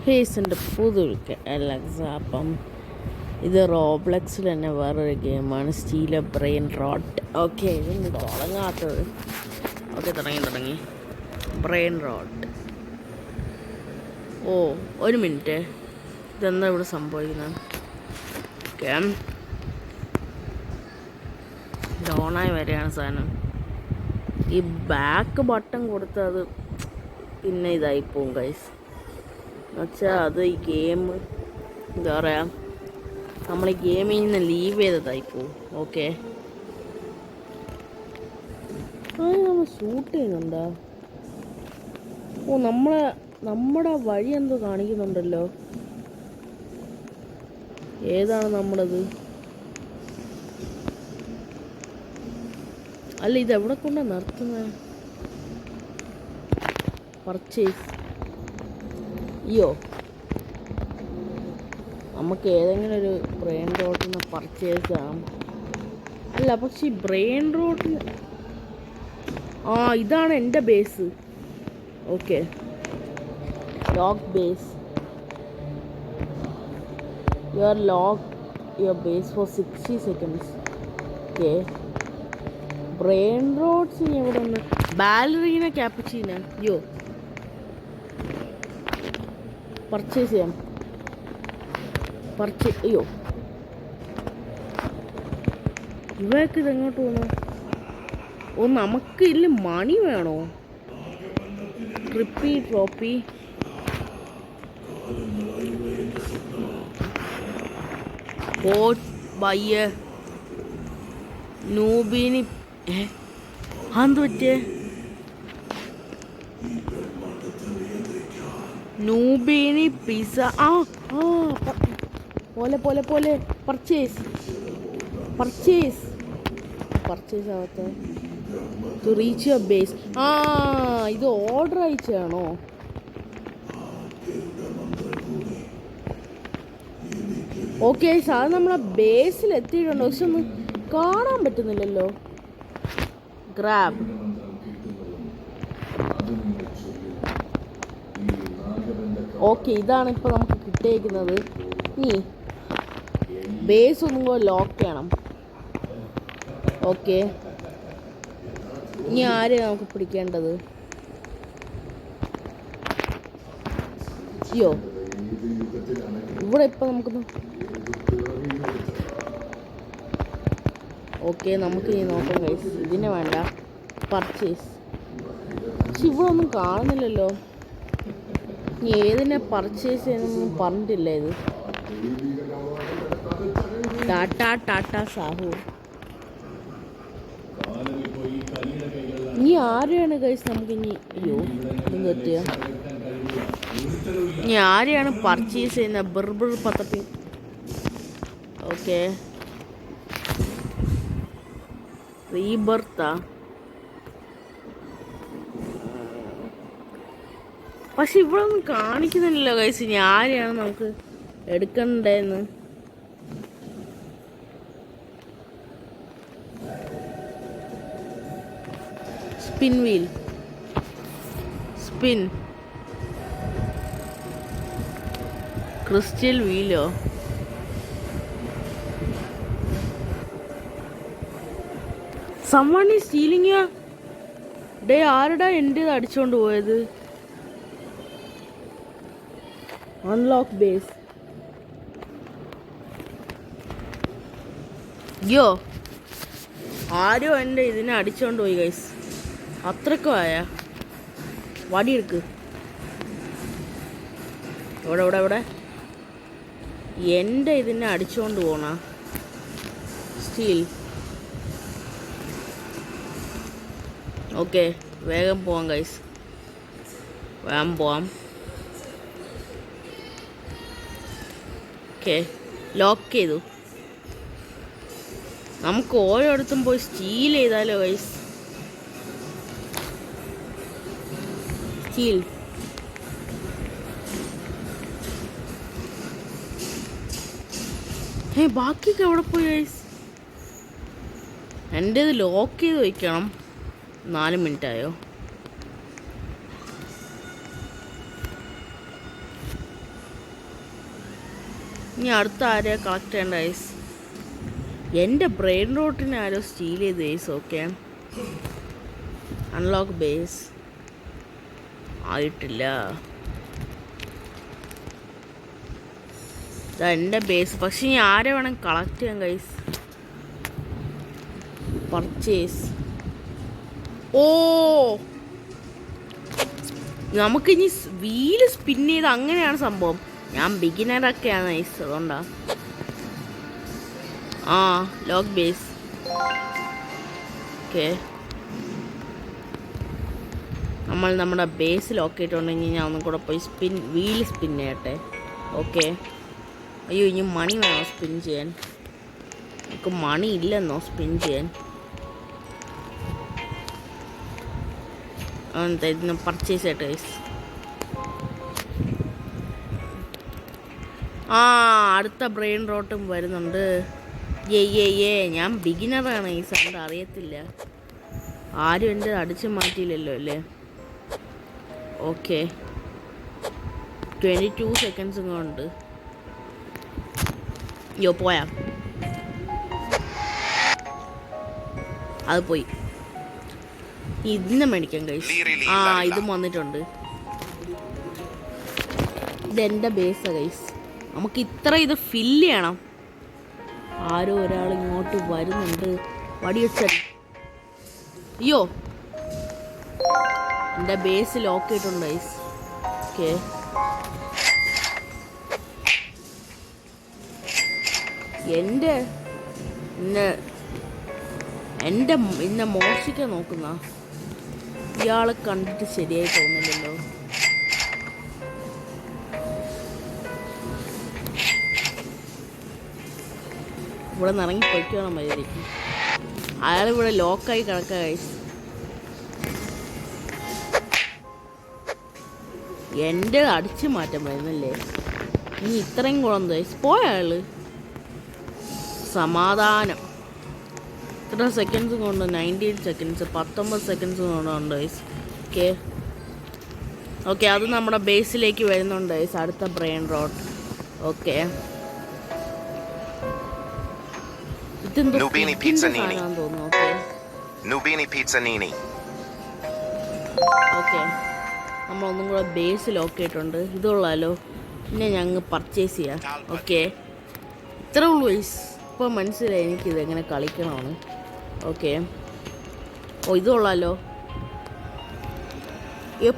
ഫേസിൻ്റെ പുതുക്കെ Alexa. അപ്പം ഇത് റോബ്ലക്സിൽ തന്നെ വേറൊരു ഗെയിമാണ്, സ്റ്റീൽ ബ്രെയിൻ റോട്ട്. ഓക്കെ, ഇതൊന്ന് തുടങ്ങാത്തത്. ഓക്കെ, തുടങ്ങി ബ്രെയിൻ റോട്ട്. ഓ, ഒരു മിനിറ്റ്, ഇതെന്താ ഇവിടെ സംഭവിക്കുന്നത്? ഓക്കെ, ഡൗണായി വരികയാണ് സാധനം. ഈ ബാക്ക് ബട്ടൺ കൊടുത്തത് പിന്നെ ഇതായിപ്പോവും ഗൈസ്. എന്നുവെച്ചാൽ അത് ഈ ഗെയിം എന്താ പറയുക, നമ്മൾ ഈ ഗെയിമിൽ നിന്ന് ലീവ് ചെയ്തതായിപ്പോവും. ഓക്കെ, നമ്മൾ ഷൂട്ട് ചെയ്യുന്നുണ്ടോ? ഓ, നമ്മുടെ വഴി എന്തോ കാണിക്കുന്നുണ്ടല്ലോ. ഏതാണ് നമ്മുടേത്? അല്ല, ഇതെവിടെ കൊണ്ടാണ് നിർത്തുന്നത്? പർച്ചേസ്. അയ്യോ, നമുക്ക് ഏതെങ്കിലും ഒരു ബ്രെയിൻ റോട്ടിൽ നിന്ന് പർച്ചേസ് ചെയ്യാം. അല്ല, പക്ഷെ ഈ ബ്രെയിൻ റോട്ടിന് ഇതാണ് എൻ്റെ base. Okay, lock base. You are lock your base for 60 seconds. Okay, brain rots എവിടെ ഉണ്ട്? ബാലറീന ക്യാപ്പച്ചീന. അയ്യോ, പർച്ചേസ് ചെയ്യാം. അയ്യോ, ഇവയൊക്കെ ഇതെങ്ങോട്ട് പോകണം? ഓ, നമുക്ക് ഇല്ല മണി വേണോ? Trippi troppi. ബോട്ട് ബയ്യ നൂബിനി. എന്ത് പറ്റേ? നൂബിനി പിസ്സ. പോലെ പർച്ചേസ് ആവട്ടെ. To reach your base. ഇത് ഓർഡർ അയച്ചാണോ? ഓക്കെ, സാധനം നമ്മളെ ബേസിൽ എത്തിയിട്ടുണ്ട്, പക്ഷെ ഒന്നും കാണാൻ പറ്റുന്നില്ലല്ലോ. ഗ്രാബ്. ഓക്കെ, ഇതാണ് ഇപ്പോൾ നമുക്ക് കിട്ടിയേക്കുന്നത്. ഇനി ബേസ് ഒന്നും കൂടെ ലോക്ക് ചെയ്യണം. ഓക്കെ, ഇനി ആരെയാണ് നമുക്ക് പിടിക്കേണ്ടത്? അയ്യോ, ഇവിടെ ഇപ്പം നമുക്കൊന്ന് ഓക്കെ, നമുക്ക് ഇനി നോക്കാം ഗൈസ്. ഇതിന് വേണ്ട പർച്ചേസ്. പക്ഷെ ഇവിടെ ഒന്നും കാണുന്നില്ലല്ലോ. ഇനി ഏതിനെ പർച്ചേസ് ചെയ്യുന്നൊന്നും പറഞ്ഞിട്ടില്ല. ഇത് ടാറ്റ സാഹു. ഇനി ആരെയാണ് ഗൈസ് നമുക്ക് ഇനി? അയ്യോ, ഇതൊന്നും പറ്റിയ. ഇനി ആരെയാണ് പർച്ചേസ് ചെയ്യുന്നത്? ബിർബിർ പത്തപ്പി. ഓക്കെ, റീബർത്താ. പക്ഷെ ഇവിടെ ഒന്നും കാണിക്കുന്നില്ലല്ലോ ഗൈസ്. ഇനി ആരെയാണ് നമുക്ക് എടുക്കണ്ടേന്ന്? Spin wheel. സ്പിൻ. ക്രിസ്റ്റൽ വീലോ? someone is stealing your day. ആരുടെ എൻ്റേത് അടിച്ചോണ്ട് പോയത്? Unlock base. അയ്യോ, ആരോ എൻ്റെ ഇതിനെ അടിച്ചോണ്ട് പോയി ഗൈസ്. അത്രക്കും ആയാ? വടിയെടുക്ക്. ഇവിടെ എൻ്റെ ഇതിനെ അടിച്ചോണ്ട് പോണ സ്റ്റീൽ. ഓക്കെ, വേഗം പോവാം ഗൈസ്, വേഗം പോവാം. ഓക്കെ, ലോക്ക് ചെയ്തു. നമുക്ക് ഓരോരുത്തും പോയി സ്റ്റീൽ ചെയ്താലോ ഗൈസ്? സ്റ്റീൽ. ബാക്കിയൊക്കെ എവിടെ പോയി ഗൈസ്? എൻ്റെ ഇത് ലോക്ക് ചെയ്ത് വയ്ക്കണം. 4 മിനിറ്റ് ആയോ? ഇനി അടുത്ത ആരെയാ കളക്ട് ചെയ്യേണ്ട ഗൈസ്? എൻ്റെ ബ്രെയിൻ റോട്ടിനെ ആരോ സ്റ്റീൽ ചെയ്ത് ഗൈസ്. ഓക്കെ, അൺലോക്ക് ബേസ് ആയിട്ടില്ല. ഇതെൻ്റെ ബേസ്. പക്ഷെ ഇനി ആരെ വേണം കളക്ട് ചെയ്യാൻ ഗൈസ്? പർച്ചേസ്. ഓ, നമുക്കിനി വീല് സ്പിൻ ചെയ്ത് അങ്ങനെയാണ് സംഭവം. ഞാൻ ബിഗിനറൊക്കെയാണ് ഗൈസ്, അതുകൊണ്ടാ. Lock base. ഓക്കെ, നമ്മൾ നമ്മുടെ ബേസ് ലോക്ക് ചെയ്തിട്ടുണ്ടെങ്കിൽ ഞാൻ ഒന്നും കൂടെ പോയി വീല് സ്പിൻ ചെയ്യട്ടെ. ഓക്കെ. അയ്യോ, ഇനി മണി വേണോ സ്പിൻ ചെയ്യാൻ? നമുക്ക് മണി ഇല്ലെന്നോ സ്പിൻ ചെയ്യാൻ? ഇതിന് പർച്ചേസ് ചെയ്യട്ടെ ഗൈസ്. അടുത്ത ബ്രെയിൻ റോട്ടും വരുന്നുണ്ട്. ഞാൻ ബിഗിനറാണ് ഈ സൗണ്ട് അറിയത്തില്ല. ആരും എൻ്റെ അടിച്ചു മാറ്റിയില്ലല്ലോ അല്ലേ? ഓക്കെ, 22 സെക്കൻഡ്സും കൊണ്ട്. അയ്യോ, പോയാ? അത് പോയി. ഇതിനെ മേടിക്കാം ഗൈസ്. ഇതും വന്നിട്ടുണ്ട്. ഇതെൻ്റെ ബേസാ ഗൈസ്. നമുക്ക് ഇത്ര ഇത് ഫില്ല് ചെയ്യണം. ആരോ ഒരാൾ ഇങ്ങോട്ട് വരുന്നുണ്ട്. വടിവെച്ചടി. അയ്യോ, എൻ്റെ ബേസ് ലോക്ക് ചെയ്തിട്ടുണ്ട് ഗൈസ്. ഓക്കെ, എന്നെ മോഷിക്കാൻ നോക്കുന്ന ഇയാളെ കണ്ടിട്ട് ശരിയായി തോന്നില്ലല്ലോ. ഇവിടെ നിന്ന് ഇറങ്ങി പൊയ്ക്കണം മര്യാദയ്ക്ക്. അയാളിവിടെ ലോക്കായി കിടക്കുക ഗൈസ്. എൻ്റെ അടിച്ചു മാറ്റം വരുന്നല്ലേ? ഇനി ഇത്രയും കുളം ഗൈസ്. പോയ അയാള്. സമാധാനം. ഇത്ര സെക്കൻഡ്സ് കൊണ്ട് 19 സെക്കൻഡ്സ് 19 സെക്കൻഡ്സ് കൊണ്ടുണ്ട് ഗൈസ്. ഓക്കെ, അത് നമ്മുടെ ബേസിലേക്ക് വരുന്നുണ്ട് ഗൈസ്. അടുത്ത ബ്രെയിൻ റോട്ട്. ഓക്കെ, ഇതെന്തോ സാധനമാണെന്ന് തോന്നുന്നു. ഓക്കെ, നമ്മളൊന്നും കൂടെ ബേസ് ലോക്ക് ചെയ്തിട്ടുണ്ട്. ഇതുള്ളാലോ. പിന്നെ ഞങ്ങൾ പർച്ചേസ് ചെയ്യാം. ഓക്കെ, ഇത്രേ ഉള്ളൂ ഗൈസ്. ഇപ്പോൾ മനസ്സിലായി എനിക്കിത് എങ്ങനെ കളിക്കണമെന്ന്. ഓക്കെ, ഇതുള്ളാലോ.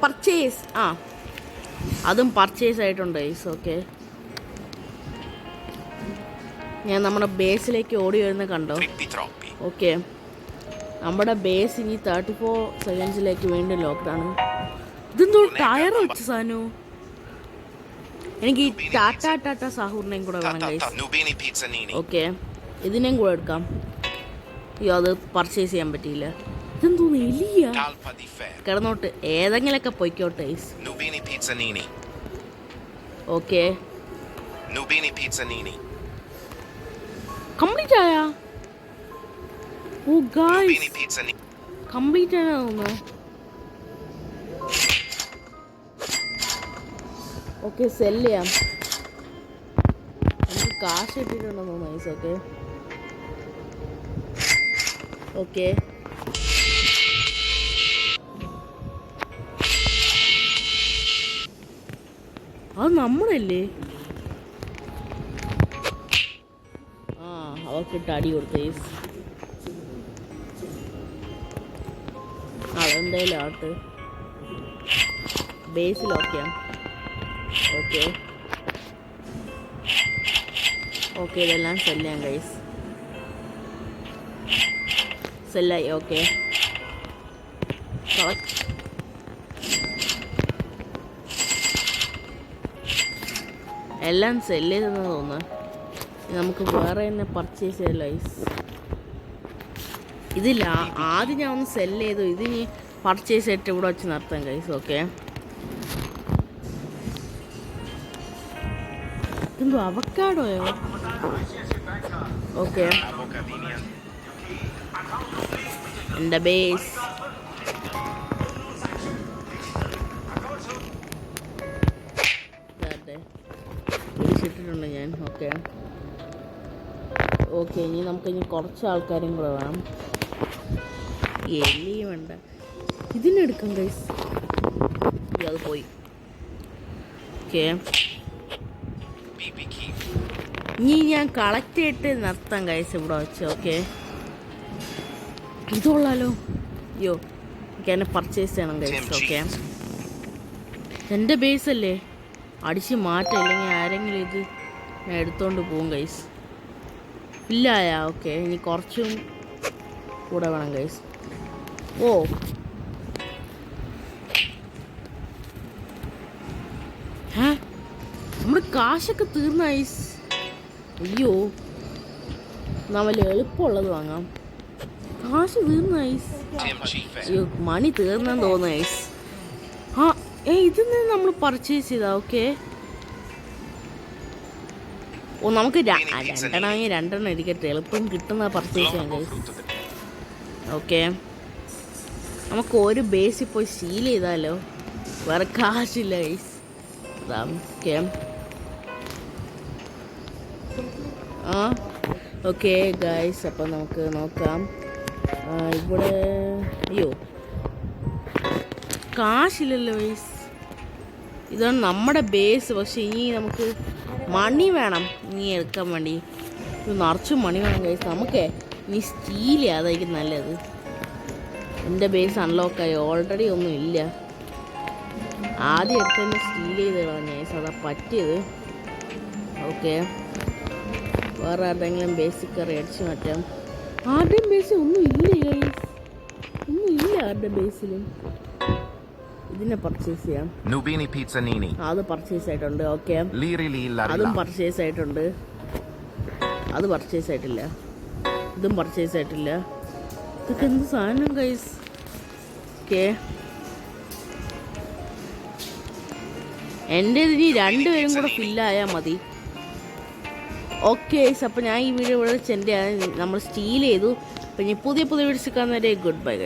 പർച്ചേസ്. അതും പർച്ചേസ് ആയിട്ടുണ്ട് ഗൈസ്. ഓക്കെ, ഞാൻ നമ്മുടെ ബേസിലേക്ക് ഓടി വരുന്ന കണ്ടോ? ഓക്കെ, നമ്മുടെ ബേസ് ഇനി 34 സെക്കൻഡ്സിലേക്ക് വീണ്ടും ലോക്ക്ഡാണ്. ഇതെന്തോ ടയർ വെച്ച സാധനോ? എനിക്ക് ഈ ടാറ്റ സാഹൂറിനെയും കൂടെ വേണം ഗൈസ്. ഓക്കെ, ഇതിനെയും കൂടെ എടുക്കാം. അയ്യോ, അത് പർച്ചേസ് ചെയ്യാൻ പറ്റിയില്ല. ഇതെന്തോ എലിയ? കിടന്നോട്ട്, ഏതെങ്കിലൊക്കെ പൊയ്ക്കോട്ടെ ഗൈസ്. ഓക്കെ, കംപ്ലീറ്റ് ആയാ? ഓ ഗൈസ്, കംപ്ലീറ്റ് ആയാ തോന്നുന്നു. ഓക്കെ, സെല് ചെയ്യാം. എനിക്ക് കാശ് കിട്ടിയിട്ടുണ്ടെന്ന് തോന്നുന്നു ഗൈസ്. ഓക്കെ, ഓക്കെ, അത് നമ്മളല്ലേ? അവക്കിട്ട് അടി കൊടുത്ത് ഗൈസ്. അതെന്തായാലും ആട്ട്. ബേസിൽ ഓക്കെയാണ്. ഓക്കെ, ഓക്കെ, ഇതെല്ലാം സെല്ലാം ഗൈസ്. സെല്ലായി. ഓക്കെ, എല്ലാം സെല്ല് ചെയ്തെന്ന് തോന്നുന്നു. നമുക്ക് വേറെ തന്നെ പർച്ചേസ് ചെയ്യാം ഗൈസ്. ഇതില്ല, ആദ്യം ഞാൻ ഒന്ന് സെല്ല് ചെയ്തു. ഇതിനി പർച്ചേസ് ചെയ്തിട്ട് ഇവിടെ വെച്ച് നിർത്താം ഗൈസ്. ഓക്കെ, എന്തോ അവക്കാഡോയോ? ഓക്കെ, എൻ്റെ ബേസ്. ഇട്ടിട്ടുണ്ട് ഞാൻ. ഓക്കെ ഓക്കെ, ഇനി നമുക്കിനി കുറച്ച് ആൾക്കാരും കൂടെ വേണം. എലി വേണ്ട, ഇതിനെടുക്കാം ഗൈസ്. അത് പോയി. ഓക്കെ, ഇനി ഞാൻ കളക്ട് ചെയ്തിട്ട് നിർത്താം ഗൈസ് ഇവിടെ വെച്ച്. ഓക്കെ, ഇതുള്ളാലോ. അയ്യോ, എനിക്ക് എന്നെ പർച്ചേസ് ചെയ്യണം ഗൈസ്. ഓക്കെ, എൻ്റെ ബേസ് അല്ലേ, അടിച്ച് മാറ്റാം, ഇല്ലെങ്കിൽ ആരെങ്കിലും ഇത് ഞാൻ എടുത്തോണ്ട് പോവും ഗൈസ്. ഇല്ലായ. ഓക്കെ, ഇനി കുറച്ചും കൂടെ വേണം ഗൈസ്. ഓ, നമ്മുടെ കാശൊക്കെ തീർന്ന ഗൈസ്. അയ്യോ, നമ്മൾ എളുപ്പമുള്ളത് വാങ്ങാം. കാശ് തീർന്ന ഗൈസ്. അയ്യോ, മണി തീർന്നെന്ന് തോന്നുന്നു ഗൈസ്. ആ, ഇതിന്ന് നമ്മൾ പർച്ചേസ് ചെയ്താ. ഓക്കെ, ഓ, നമുക്ക് രണ്ടെണ്ണം ഇരിക്കട്ടെ, എളുപ്പം കിട്ടുന്ന പർച്ചേസ് ചെയ്യാം ഗൈസ്. ഓക്കെ, നമുക്ക് ഒരു ബേസിൽ പോയി സീൽ ചെയ്താലോ, വേറെ കാശില്ല ഗൈസ്. ഓക്കെ ഓക്കെ ഗൈസ്, അപ്പം നമുക്ക് നോക്കാം. ഇവിടെ അയ്യോ കാശില്ലല്ലോ ഗൈസ്. ഇതാണ് നമ്മുടെ ബേസ്. പക്ഷെ ഇനി നമുക്ക് മണി വേണം, ഇനി എടുക്കാൻ വേണ്ടി നിറച്ചും മണി വേണം ഗൈസ്. നമുക്ക് ഇനി സ്റ്റീൽ അതായിരിക്കും നല്ലത്. എൻ്റെ ബേസ് അൺലോക്കായി, ഓൾറെഡി ഒന്നും ഇല്ല. ആദ്യം എടുത്ത് തന്നെ സ്റ്റീൽ ചെയ്ത് കളഞ്ഞ ഗൈസ്, അതാ പറ്റിയത്. ഓക്കെ, വേറെ ആരുടെങ്കിലും ബേസിക് കറി അടിച്ചു മാറ്റാം. ആരുടെയും ബേസിൽ ഒന്നും ഇല്ല ഗൈസ്, ഒന്നും ഇല്ല ആരുടെ ബേസിലും. ഇതിനെ പർച്ചേസ് ചെയ്യാം. അത് പർച്ചേസ് ആയിട്ടുണ്ട്. ഓക്കെ, അതും പർച്ചേസ് ആയിട്ടുണ്ട്. അത് പർച്ചേസ് ആയിട്ടില്ല, ഇതും പർച്ചേസ് ആയിട്ടില്ല. ഇതൊക്കെ എന്ത് സാധനം ഗൈസ്. ഓക്കെ, എൻ്റെ ഇനി രണ്ടുപേരും കൂടെ ഫില്ലായാൽ മതി. ഓക്കെ ഗൈസ്, അപ്പോൾ ഞാൻ ഈ വീഡിയോ ഇവിടെ വെച്ച് എൻ്റെ നമ്മൾ സ്റ്റീൽ ചെയ്തു. അപ്പം ഇനി പുതിയ വീഡിയോസ് കാണുന്നവരെ ഗുഡ് ബൈ ഗൈസ്.